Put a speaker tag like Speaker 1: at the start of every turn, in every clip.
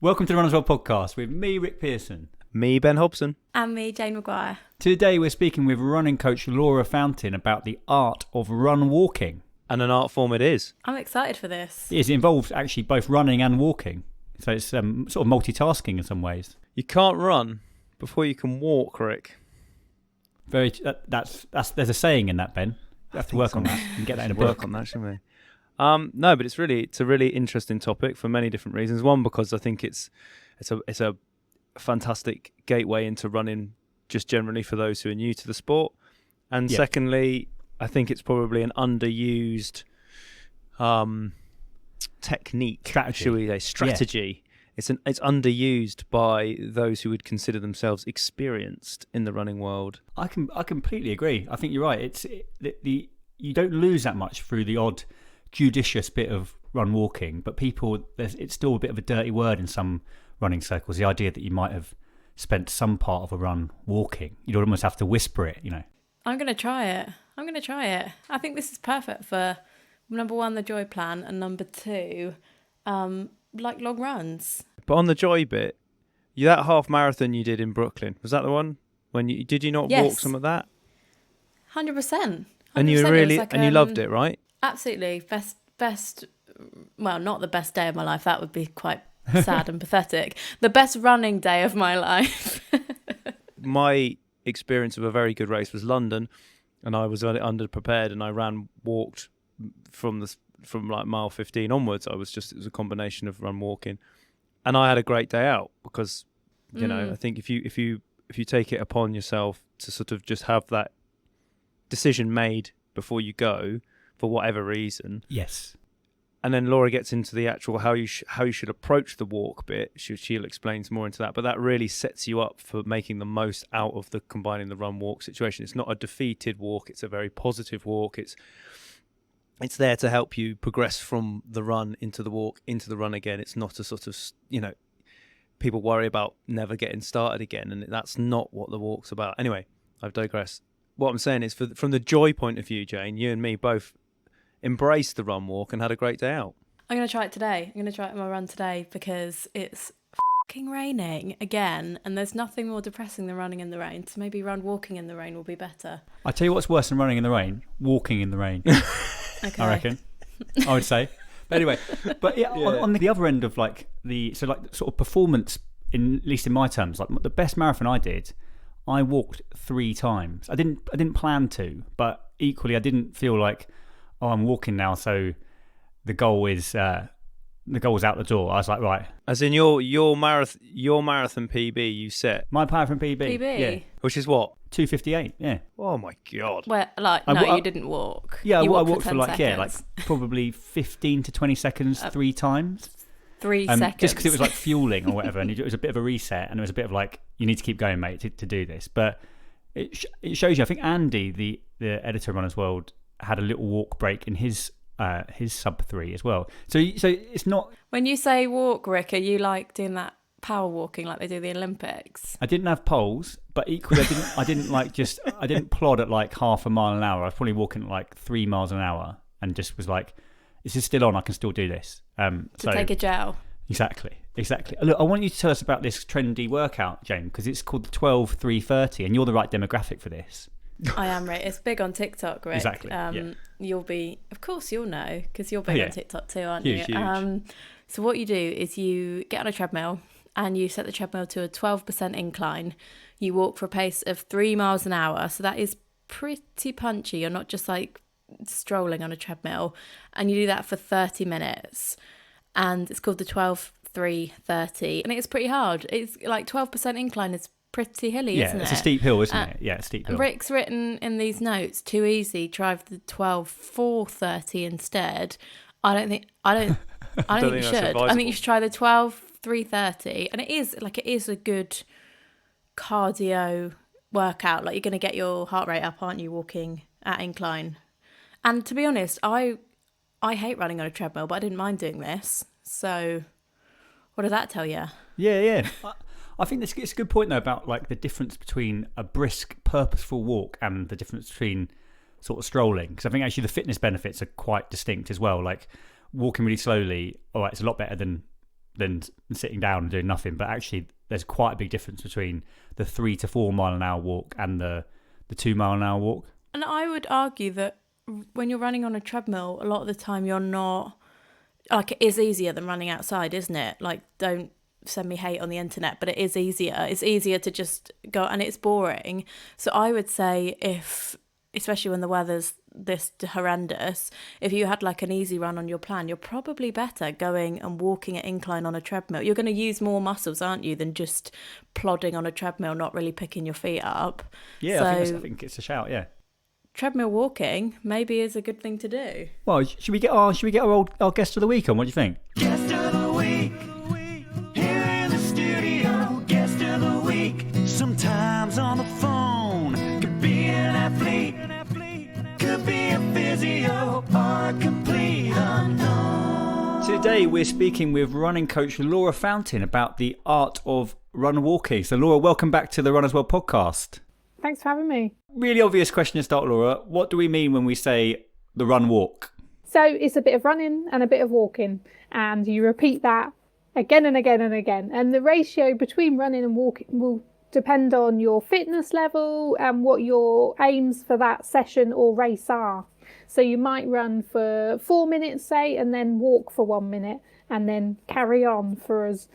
Speaker 1: Welcome to the Runners World podcast with me, Rick Pearson.
Speaker 2: Me, Ben Hobson.
Speaker 3: And me, Jane Maguire.
Speaker 1: Today we're speaking with running coach Laura Fountain about the art of run walking.
Speaker 2: And an art form it is.
Speaker 3: I'm excited for this.
Speaker 1: It involves actually both running and walking. So it's sort of multitasking in some ways.
Speaker 2: You can't run before you can walk, Rick.
Speaker 1: There's a saying in that, Ben. You have to work on that and get that in a book.
Speaker 2: Work on that, shouldn't we? No, but it's a really interesting topic for many different reasons. One, because I think it's a fantastic gateway into running just generally for those who are new to the sport. And secondly, I think it's probably an underused technique, strategy. Yeah. It's underused by those who would consider themselves experienced in the running world.
Speaker 1: I completely agree. I think you're right. You don't lose that much through the odd judicious bit of run walking, but it's still a bit of a dirty word in some running circles, the idea that you might have spent some part of a run walking. You'd almost have to whisper it,
Speaker 3: I'm going to try it. I think this is perfect for, number one, the joy plan, and number two, like long runs.
Speaker 2: But on the joy bit, that half marathon you did in Brooklyn, was that the one? Did you not walk some of that?
Speaker 3: 100%.
Speaker 2: And you really, you loved it, right?
Speaker 3: Absolutely. Best, well, not the best day of my life. That would be quite sad and pathetic. The best running day of my life.
Speaker 2: My experience of a very good race was London, and I was underprepared, and I walked from like mile 15 onwards. It was a combination of run walking, and I had a great day out because, I think if you take it upon yourself to sort of just have that decision made before you go for whatever reason.
Speaker 1: Yes.
Speaker 2: And then Laura gets into the actual how you should approach the walk bit. She'll explain more into that, but that really sets you up for making the most out of the combining the run walk situation. It's not a defeated walk; it's a very positive walk. It's there to help you progress from the run into the walk into the run again. It's not a sort of people worry about never getting started again, and that's not what the walk's about. Anyway, I've digressed. What I'm saying is, from the joy point of view, Jane, you and me both embraced the run walk and had a great day out.
Speaker 3: I'm going to try it today. I'm going to try it on my run today because it's fucking raining again, and there's nothing more depressing than running in the rain. So maybe walking in the rain will be better.
Speaker 1: I tell you what's worse than running in the rain: walking in the rain.
Speaker 3: Okay.
Speaker 1: I reckon. I would say. But anyway, on the other end of sort of performance, at least in my terms, like the best marathon I did, I walked 3 times. I didn't plan to, but equally I didn't feel like, I'm walking now, so the goal is out the door. I was like, right.
Speaker 2: As in your marathon PB you set.
Speaker 1: My marathon PB.
Speaker 3: Yeah.
Speaker 2: Which is what?
Speaker 1: 2:58. Yeah.
Speaker 2: Oh my god.
Speaker 3: Well, you didn't walk.
Speaker 1: Yeah,
Speaker 3: I
Speaker 1: walked for probably 15 to 20 seconds 3 times.
Speaker 3: 3 seconds.
Speaker 1: Just because it was like fueling or whatever, and it was a bit of a reset, and it was a bit of like, you need to keep going, mate, to do this. But it shows you. I think Andy, the editor of Runners World, had a little walk break in his sub 3 as well. So it's not.
Speaker 3: When you say walk, Rick, are you like doing that power walking like they do the Olympics?
Speaker 1: I didn't have poles, but equally I didn't plod at like half a mile an hour. I was probably walking at like 3 miles an hour, and just was like, this is still on. I can still do this.
Speaker 3: Take a gel.
Speaker 1: Exactly. Look, I want you to tell us about this trendy workout, Jane, because it's called the 12-3-30, and you're the right demographic for this.
Speaker 3: I am, right. It's big on TikTok, Rick.
Speaker 1: Exactly.
Speaker 3: You'll know, because you're big on TikTok too, aren't you?
Speaker 1: Huge.
Speaker 3: So what you do is you get on a treadmill and you set the treadmill to a 12% incline. You walk for a pace of 3 miles an hour. So that is pretty punchy. You're not just like strolling on a treadmill. And you do that for 30 minutes. And it's called the 12-3-30. And it's pretty hard. It's like 12% incline is pretty hilly, isn't it?
Speaker 1: Yeah, it's a steep hill, isn't it? Yeah, it's a steep hill.
Speaker 3: Rick's written in these notes, too easy, try the 12-4-30 instead. I don't think you should. I think you should try the 12-3-30. And it is a good cardio workout. Like, you're going to get your heart rate up, aren't you, walking at incline? And to be honest, I hate running on a treadmill, but I didn't mind doing this. So what does that tell you?
Speaker 1: Yeah. I think it's a good point, though, about like the difference between a brisk, purposeful walk and the difference between sort of strolling. Because I think actually the fitness benefits are quite distinct as well. Like walking really slowly, all right, it's a lot better than than sitting down and doing nothing. But actually, there's quite a big difference between the 3 to 4 mile an hour walk and the 2 mile an hour walk.
Speaker 3: And I would argue that when you're running on a treadmill, a lot of the time you're not, like, it is easier than running outside, isn't it? Like, don't send me hate on the internet, but it is easier. It's easier to just go, and it's boring. So I would say especially when the weather's this horrendous, if you had like an easy run on your plan, you're probably better going and walking at incline on a treadmill. You're going to use more muscles, aren't you, than just plodding on a treadmill, not really picking your feet up.
Speaker 1: Yeah,
Speaker 3: so,
Speaker 1: I think it's a shout, yeah.
Speaker 3: Treadmill walking maybe is a good thing to do.
Speaker 1: Well, should we get our guest of the week on? What do you think?
Speaker 4: Guest of the week, here in the studio. Guest of the week, sometimes on the phone. Could be an athlete, could be a physio, or a complete unknown.
Speaker 1: Today we're speaking with running coach Laura Fountain about the art of run walking. So Laura, welcome back to the Run As Well podcast.
Speaker 5: Thanks for having me.
Speaker 1: Really obvious question to start, Laura. What do we mean when we say the run walk?
Speaker 5: So it's a bit of running and a bit of walking, and you repeat that again and again and again. And the ratio between running and walking will depend on your fitness level and what your aims for that session or race are. So you might run for 4 minutes, say, and then walk for 1 minute, and then carry on for as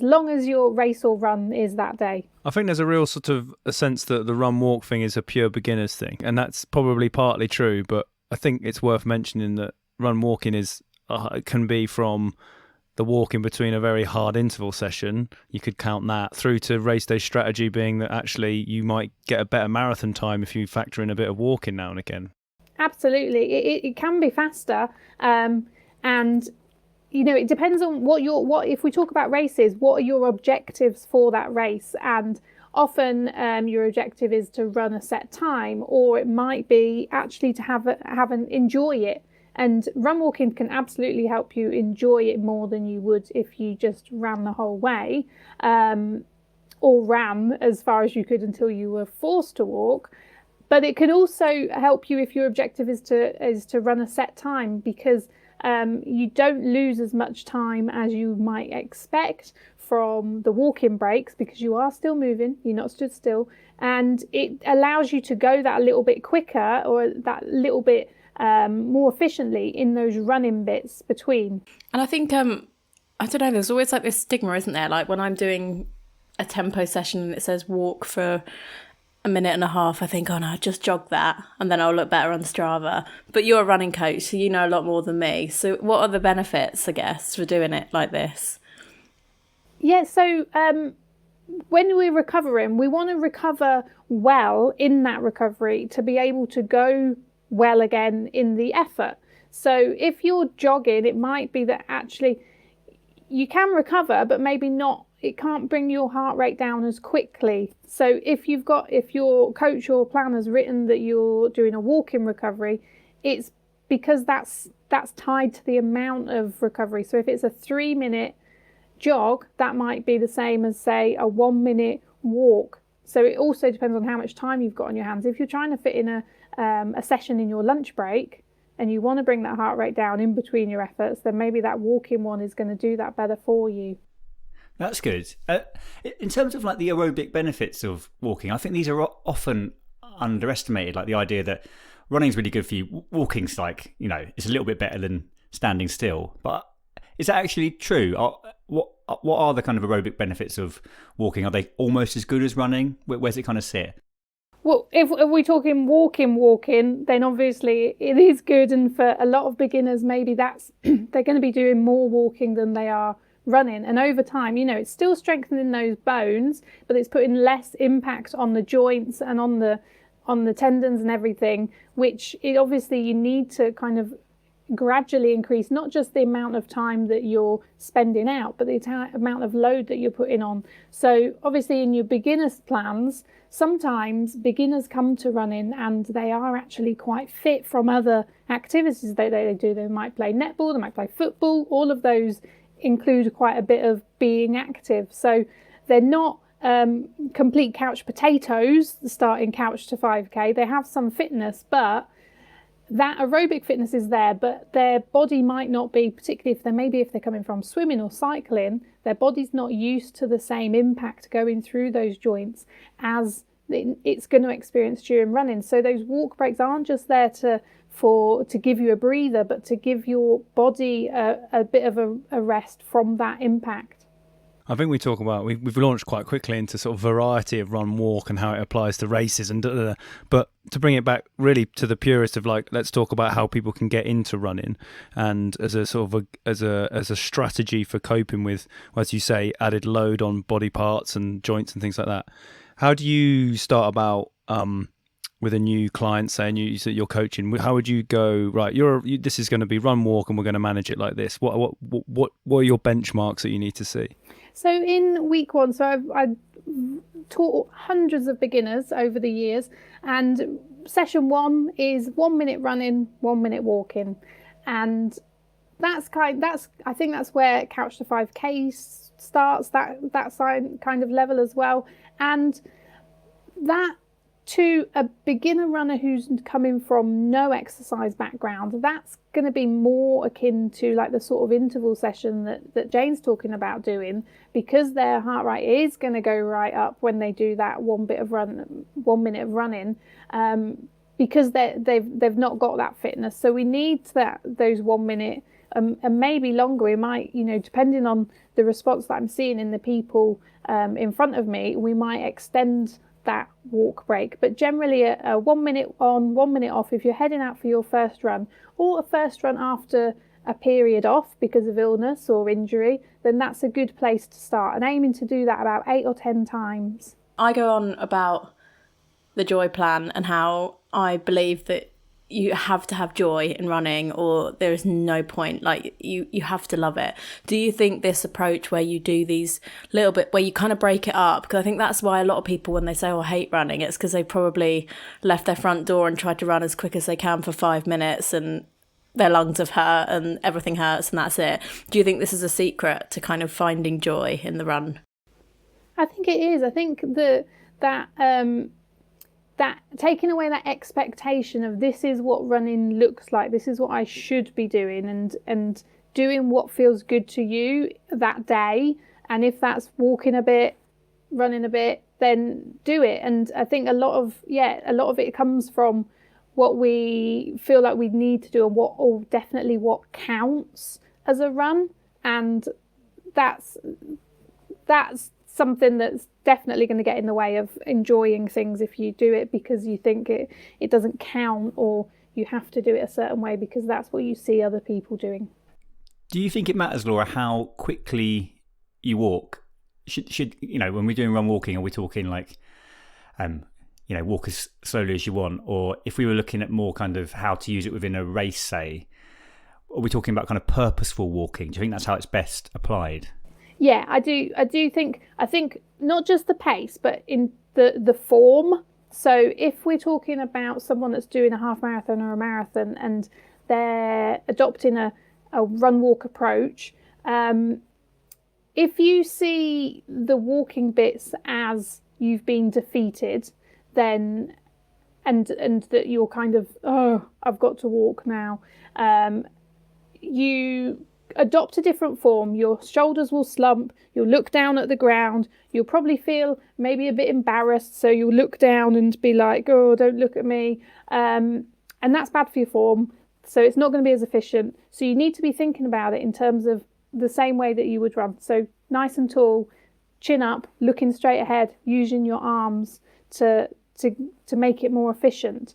Speaker 5: long as your race or run is that day.
Speaker 2: I think there's a real sort of a sense that the run walk thing is a pure beginner's thing, and that's probably partly true, but I think it's worth mentioning that run walking can be from the walk in between a very hard interval session, you could count that, through to race day strategy being that actually you might get a better marathon time if you factor in a bit of walking now and again.
Speaker 5: Absolutely. It can be faster, and you know, it depends on what if we talk about races, what are your objectives for that race? And often your objective is to run a set time, or it might be actually to enjoy it. And run walking can absolutely help you enjoy it more than you would if you just ran the whole way, or ran as far as you could until you were forced to walk. But it can also help you if your objective is to run a set time, because you don't lose as much time as you might expect from the walking breaks, because you are still moving, you're not stood still, and it allows you to go that little bit quicker or that little bit more efficiently in those running bits between.
Speaker 3: And I think I don't know, there's always like this stigma, isn't there? Like when I'm doing a tempo session and it says walk for a minute and a half, I think, oh no, just jog that and then I'll look better on Strava. But you're a running coach, so you know a lot more than me. So what are the benefits, I guess, for doing it like this?
Speaker 5: Yeah, so when we're recovering, we want to recover well in that recovery to be able to go well again in the effort. So if you're jogging, it might be that actually you can recover, but maybe not. It can't bring your heart rate down as quickly. So if your coach or plan has written that you're doing a walking recovery, it's because that's tied to the amount of recovery. So if it's a 3-minute jog, that might be the same as, say, a 1-minute walk. So it also depends on how much time you've got on your hands. If you're trying to fit in a session in your lunch break and you want to bring that heart rate down in between your efforts, then maybe that walking one is going to do that better for you.
Speaker 1: That's good. In terms of like the aerobic benefits of walking, I think these are often underestimated. Like the idea that running is really good for you. Walking's like, you know, it's a little bit better than standing still. But is that actually true? What are the kind of aerobic benefits of walking? Are they almost as good as running? Where's it kind of sit?
Speaker 5: Well, if we're talking walking, then obviously it is good. And for a lot of beginners, maybe that's they're going to be doing more walking than they are running. And over time, you know, it's still strengthening those bones, but it's putting less impact on the joints and on the tendons and everything, which obviously you need to kind of gradually increase, not just the amount of time that you're spending out, but the amount of load that you're putting on. So obviously in your beginners plans, sometimes beginners come to running and they are actually quite fit from other activities that they do. They might play netball, they might play football. All of those include quite a bit of being active. So they're not complete couch potatoes starting couch to 5k. They have some fitness, but that aerobic fitness is there, but their body might not be, particularly if they're coming from swimming or cycling, Their body's not used to the same impact going through those joints as it's going to experience during running. So those walk breaks aren't just there to give you a breather, but to give your body a bit of a rest from that impact.
Speaker 2: I think we talk about, we've launched quite quickly into sort of variety of run walk and how it applies to races and but to bring it back really to the purest of like, let's talk about how people can get into running, and as a sort of as a strategy for coping with, as you say, added load on body parts and joints and things like that. How do you start about with a new client, saying you're coaching? How would you go, right, this is going to be run walk and we're going to manage it like this? What are your benchmarks that you need to see?
Speaker 5: So in week one, so I've taught hundreds of beginners over the years, and session 1 is 1 minute running, 1 minute walking, and I think that's where Couch to 5K starts, that kind of level as well. And that, to a beginner runner who's coming from no exercise background, that's going to be more akin to like the sort of interval session that Jane's talking about doing, because their heart rate is going to go right up when they do that 1 minute of running, because they've not got that fitness. So we need those 1 minute and maybe longer. We might, depending on the response that I'm seeing in the people in front of me, we might extend that walk break, but generally a 1 minute on, 1 minute off. If you're heading out for your first run, or a first run after a period off because of illness or injury, then that's a good place to start, and aiming to do that about 8 or 10 times.
Speaker 3: I go on about the joy plan and how I believe that you have to have joy in running, or there is no point. Like you have to love it. Do you think this approach where you do these little bit, where you kind of break it up, because I think that's why a lot of people, when they say, oh, I hate running, it's because they probably left their front door and tried to run as quick as they can for 5 minutes and their lungs have hurt and everything hurts and that's it. Do you think this is a secret to kind of finding joy in the run?
Speaker 5: I think it is. I think that taking away that expectation of this is what running looks like, this is what I should be doing, and doing what feels good to you that day. And if that's walking a bit, running a bit, then do it. And I think a lot of it comes from what we feel like we need to do, and what counts as a run. And that's something that's definitely going to get in the way of enjoying things if you do it because you think it doesn't count, or you have to do it a certain way because that's what you see other people doing.
Speaker 1: Do you think it matters, Laura, how quickly you walk? Should when we're doing run walking, are we talking like walk as slowly as you want, or if we were looking at more kind of how to use it within a race, say, are we talking about kind of purposeful walking? Do you think that's how it's best applied?
Speaker 5: Yeah, I do think not just the pace, but in the form. So if we're talking about someone that's doing a half marathon or a marathon and they're adopting a run walk approach, if you see the walking bits as you've been defeated, then and that you're kind of, oh, I've got to walk now, you adopt a different form. Your shoulders will slump, you'll look down at the ground, you'll probably feel maybe a bit embarrassed, so you'll look down and be like, oh, don't look at me, and that's bad for your form, so it's not going to be as efficient. So you need to be thinking about it in terms of the same way that you would run. So nice and tall, chin up, looking straight ahead, using your arms to make it more efficient.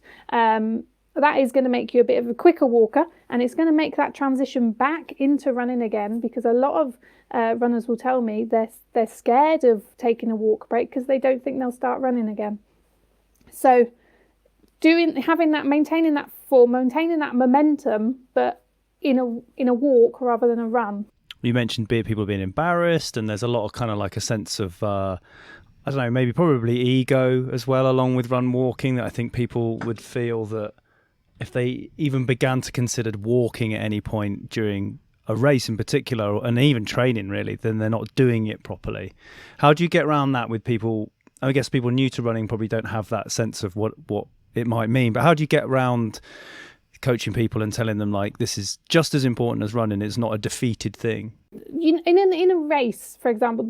Speaker 5: That is going to make you a bit of a quicker walker, and it's going to make that transition back into running again, because a lot of runners will tell me they're scared of taking a walk break because they don't think they'll start running again. So maintaining that form, maintaining that momentum, but in a walk rather than a run.
Speaker 2: You mentioned people being embarrassed, and there's a lot of kind of like a sense of I don't know, maybe probably ego as well, along with run walking, that I think people would feel that if they even began to consider walking at any point during a race in particular, and even training really, then they're not doing it properly. How do you get around that with people? I guess people new to running probably don't have that sense of what it might mean, but how do you get around coaching people and telling them like this is just as important as running. It's not a defeated thing.
Speaker 5: In a race, for example,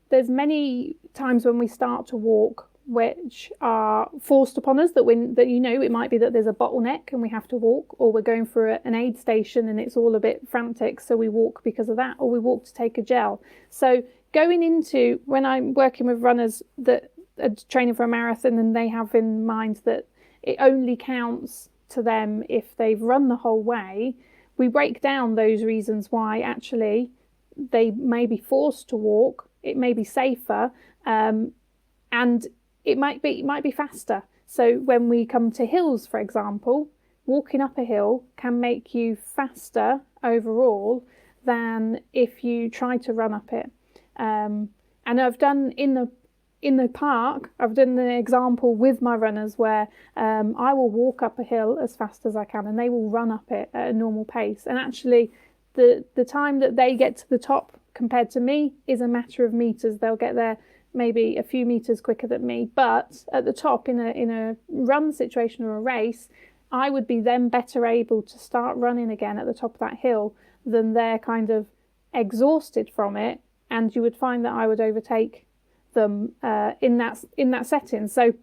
Speaker 5: there's many times when we start to walk which are forced upon us, that it might be that there's a bottleneck and we have to walk, or we're going through an aid station and it's all a bit frantic, so we walk because of that, or we walk to take a gel. So going into, when I'm working with runners that are training for a marathon and they have in mind that it only counts to them if they've run the whole way, we break down those reasons why actually they may be forced to walk, it may be safer, and it might be faster. So when we come to hills, for example, walking up a hill can make you faster overall than if you try to run up it. And I've done in the park, I've done an example with my runners where I will walk up a hill as fast as I can and they will run up it at a normal pace. And actually the time that they get to the top compared to me is a matter of meters. They'll get there maybe a few meters quicker than me, but at the top in a run situation or a race, I would be then better able to start running again at the top of that hill than they're kind of exhausted from it, and you would find that I would overtake them in that setting. So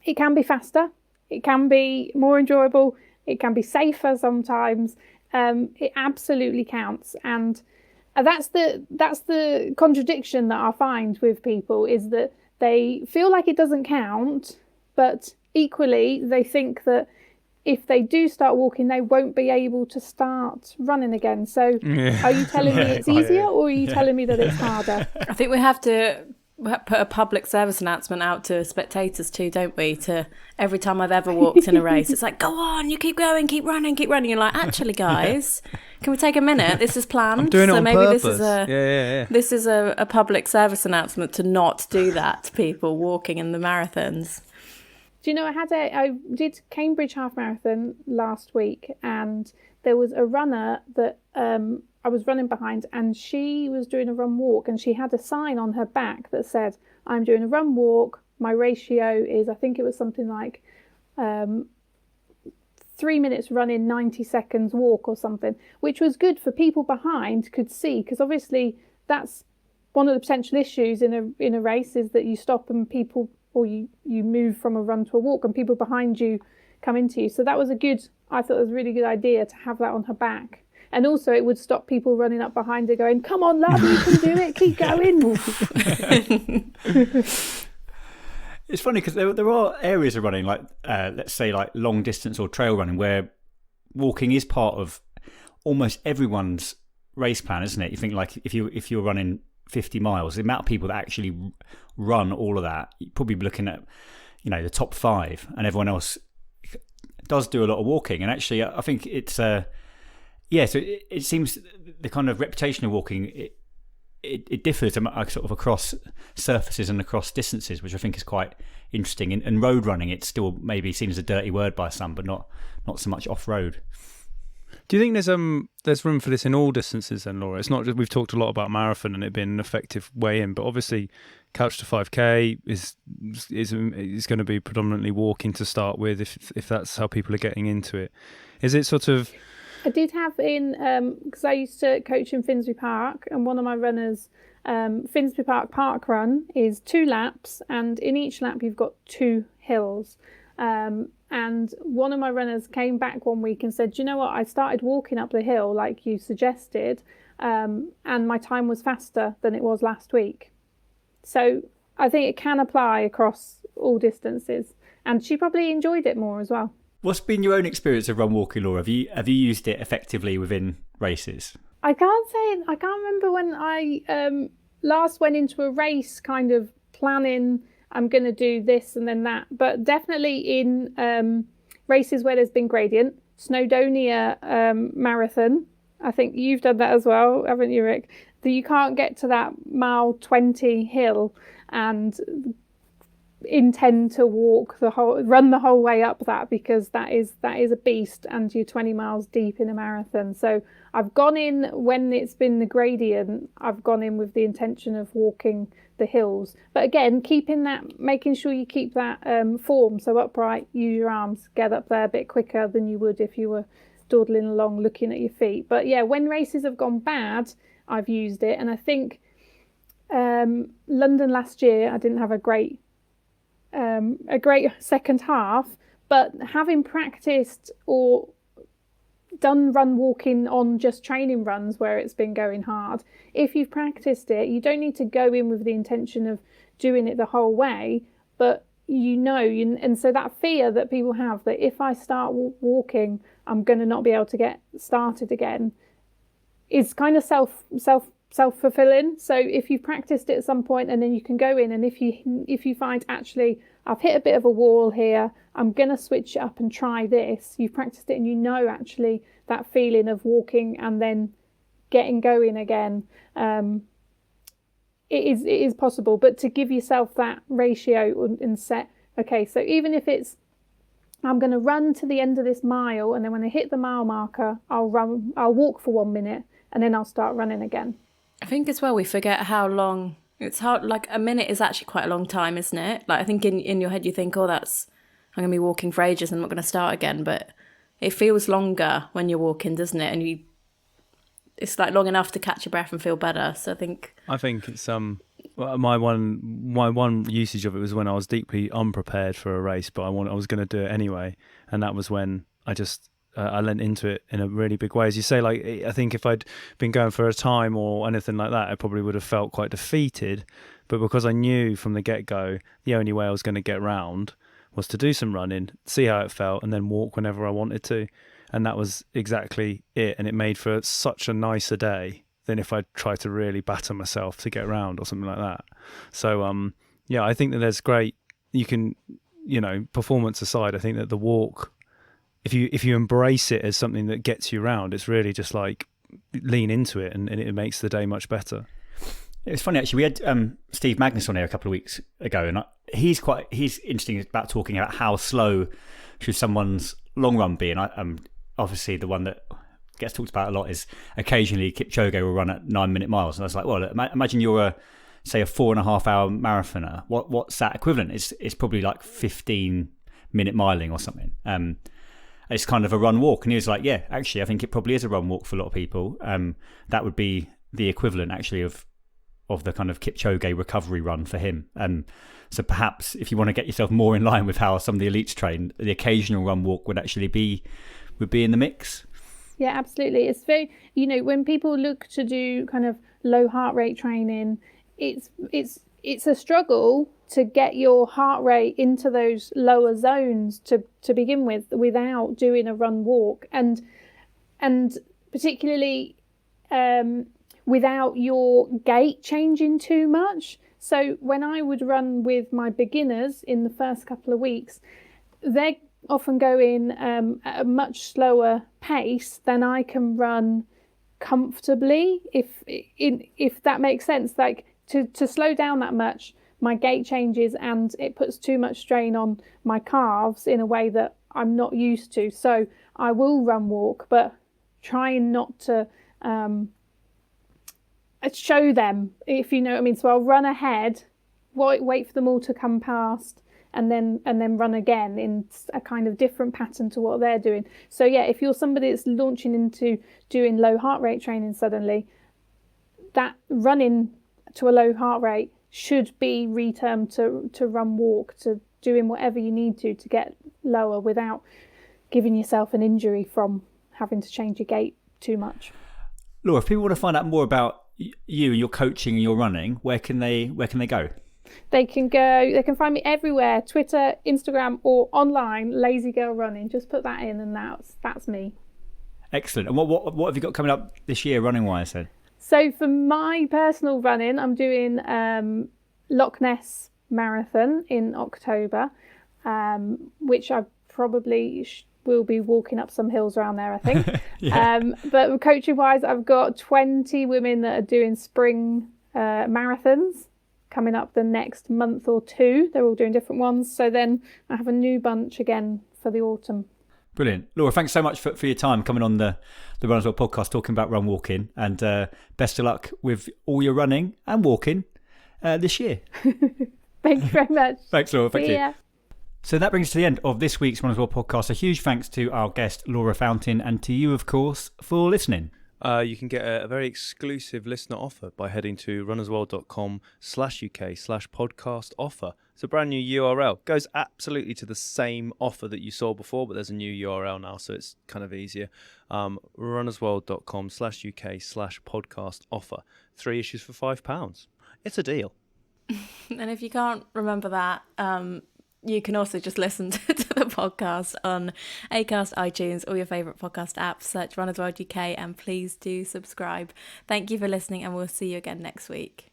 Speaker 5: it can be faster, it can be more enjoyable, it can be safer sometimes. It absolutely counts, and that's the contradiction that I find with people, is that they feel like it doesn't count, but equally they think that if they do start walking, they won't be able to start running again. So are you telling me it's easier, or are you telling me that it's harder?
Speaker 3: I think we have to put a public service announcement out to spectators too, don't we? To every time I've ever walked in a race, it's like, go on, you keep going, keep running. You're like, actually, guys, can we take a minute? This is planned.
Speaker 2: I'm doing it on purpose.
Speaker 3: This is a public service announcement to not do that to people walking in the marathons.
Speaker 5: Do you know, I did Cambridge Half Marathon last week, and there was a runner that I was running behind, and she was doing a run walk, and she had a sign on her back that said, I'm doing a run walk, my ratio is, I think it was something like 3 minutes running, 90 seconds walk or something, which was good for people behind could see, because obviously that's one of the potential issues in a race, is that you stop and people, or you move from a run to a walk and people behind you come into you. So that was I thought it was a really good idea to have that on her back. And also it would stop people running up behind her going, come on, love, you can do it, keep going.
Speaker 1: It's funny because there are areas of running, like let's say like long distance or trail running, where walking is part of almost everyone's race plan, isn't it? You think like if you're running 50 miles, the amount of people that actually run all of that, you'd probably be looking at, the top 5, and everyone else does do a lot of walking. And actually I think it's so it seems the kind of reputation of walking, it differs sort of across surfaces and across distances, which I think is quite interesting. And road running, it's still maybe seen as a dirty word by some, but not so much off-road.
Speaker 2: Do you think there's room for this in all distances then, Laura? It's not just, we've talked a lot about marathon and it being an effective way in, but obviously Couch to 5K is going to be predominantly walking to start with, if that's how people are getting into it. Is it sort of...
Speaker 5: I did have because I used to coach in Finsbury Park, and one of my runners, Finsbury Park run is 2 laps, and in each lap you've got 2 hills. And one of my runners came back one week and said, do you know what, I started walking up the hill like you suggested, and my time was faster than it was last week. So I think it can apply across all distances, and she probably enjoyed it more as well.
Speaker 1: What's been your own experience of run walking, Laura? Have you used it effectively within races?
Speaker 5: I can't remember when I last went into a race kind of planning, I'm going to do this and then that, but definitely in races where there's been gradient. Snowdonia marathon, I think you've done that as well, haven't you, Rick? That you can't get to that mile 20 hill, and intend to run the whole way up that, because that is a beast, and you're 20 miles deep in a marathon. So I've gone in, when it's been the gradient, I've gone in with the intention of walking the hills. But again, making sure you keep that form, so upright, use your arms, get up there a bit quicker than you would if you were dawdling along looking at your feet. But yeah, when races have gone bad, I've used it. And I think London last year, I didn't have a great second half, but having practiced or done run walking on just training runs where it's been going hard, if you've practiced it, you don't need to go in with the intention of doing it the whole way, but and so that fear that people have that if I start walking, I'm going to not be able to get started again, is kind of self-fulfilling. So if you've practiced it at some point, and then you can go in, and if you find, actually, I've hit a bit of a wall here, I'm going to switch it up and try this. You've practiced it, and actually that feeling of walking and then getting going again. It is possible, but to give yourself that ratio and set, okay, so even if it's, I'm going to run to the end of this mile, and then when I hit the mile marker, I'll walk for 1 minute, and then I'll start running again.
Speaker 3: I think as well, we forget how long it's hard. Like a minute is actually quite a long time, isn't it? Like I think in your head you think, I'm going to be walking for ages and I'm not going to start again. But it feels longer when you're walking, doesn't it? And it's like long enough to catch your breath and feel better. So I think it's
Speaker 2: my one usage of it was when I was deeply unprepared for a race, but I was going to do it anyway, and that was when I just I lent into it in a really big way. As you say, like, I think if I'd been going for a time or anything like that, I probably would have felt quite defeated. But because I knew from the get-go the only way I was going to get round was to do some running, see how it felt, and then walk whenever I wanted to. And that was exactly it. And it made for such a nicer day than if I'd tried to really batter myself to get round or something like that. So, yeah, I think that there's great, you can, performance aside, I think that the walk, if you embrace it as something that gets you round, it's really just like lean into it, and it makes the day much better.
Speaker 1: It was funny, actually. We had Steve Magnus on here a couple of weeks ago, and he's interesting about talking about how slow should someone's long run be. And obviously the one that gets talked about a lot is occasionally Kipchoge will run at 9-minute miles. And I was like, well, imagine you're say a 4.5 hour marathoner. What's that equivalent? It's probably like 15-minute miling or something. It's kind of a run walk. And he was like, yeah, actually, I think it probably is a run walk for a lot of people. That would be the equivalent actually of the kind of Kipchoge recovery run for him. So perhaps if you want to get yourself more in line with how some of the elites train, the occasional run walk would actually be in the mix.
Speaker 5: Yeah, absolutely. It's very, when people look to do kind of low heart rate training, it's a struggle to get your heart rate into those lower zones to begin with without doing a run walk, and particularly without your gait changing too much. So when I would run with my beginners in the first couple of weeks, they're often going at a much slower pace than I can run comfortably, if that makes sense. Like to slow down that much, my gait changes and it puts too much strain on my calves in a way that I'm not used to. So I will run walk, but trying not to show them, if you know what I mean. So I'll run ahead, wait for them all to come past, and then run again in a kind of different pattern to what they're doing. So yeah, if you're somebody that's launching into doing low heart rate training suddenly, that running to a low heart rate should be retermed to run walk, to doing whatever you need to get lower without giving yourself an injury from having to change your gait too much.
Speaker 1: Laura, if people want to find out more about you and your coaching and your running, where can they go?
Speaker 5: They can find me everywhere: Twitter, Instagram, or online, Lazy Girl Running. Just put that in and that's me. Excellent.
Speaker 1: And what have you got coming up this year running wise then?
Speaker 5: So for my personal running, I'm doing Loch Ness Marathon in October, which I probably will be walking up some hills around there, I think. Yeah. But coaching wise, I've got 20 women that are doing spring marathons coming up the next month or two. They're all doing different ones. So then I have a new bunch again for the autumn.
Speaker 1: Brilliant. Laura, thanks so much for your time coming on the Run As Well podcast, talking about run walking, and best of luck with all your running and walking this year.
Speaker 5: Thank you very much.
Speaker 1: Thanks, Laura. Thank
Speaker 5: See
Speaker 1: you.
Speaker 5: ya.
Speaker 1: So that brings us to the end of this week's Run As Well podcast. A huge thanks to our guest, Laura Fountain, and to you, of course, for listening.
Speaker 2: You can get a very exclusive listener offer by heading to runaswell.com/UK/podcast offer. It's a brand new URL. Goes absolutely to the same offer that you saw before, but there's a new URL now, so it's kind of easier. Runaswell.com/UK/podcast offer. 3 issues for £5. It's a deal.
Speaker 3: And if you can't remember that, you can also just listen to the podcast on Acast, iTunes, all your favourite podcast apps. Search Run As World UK and please do subscribe. Thank you for listening, and we'll see you again next week.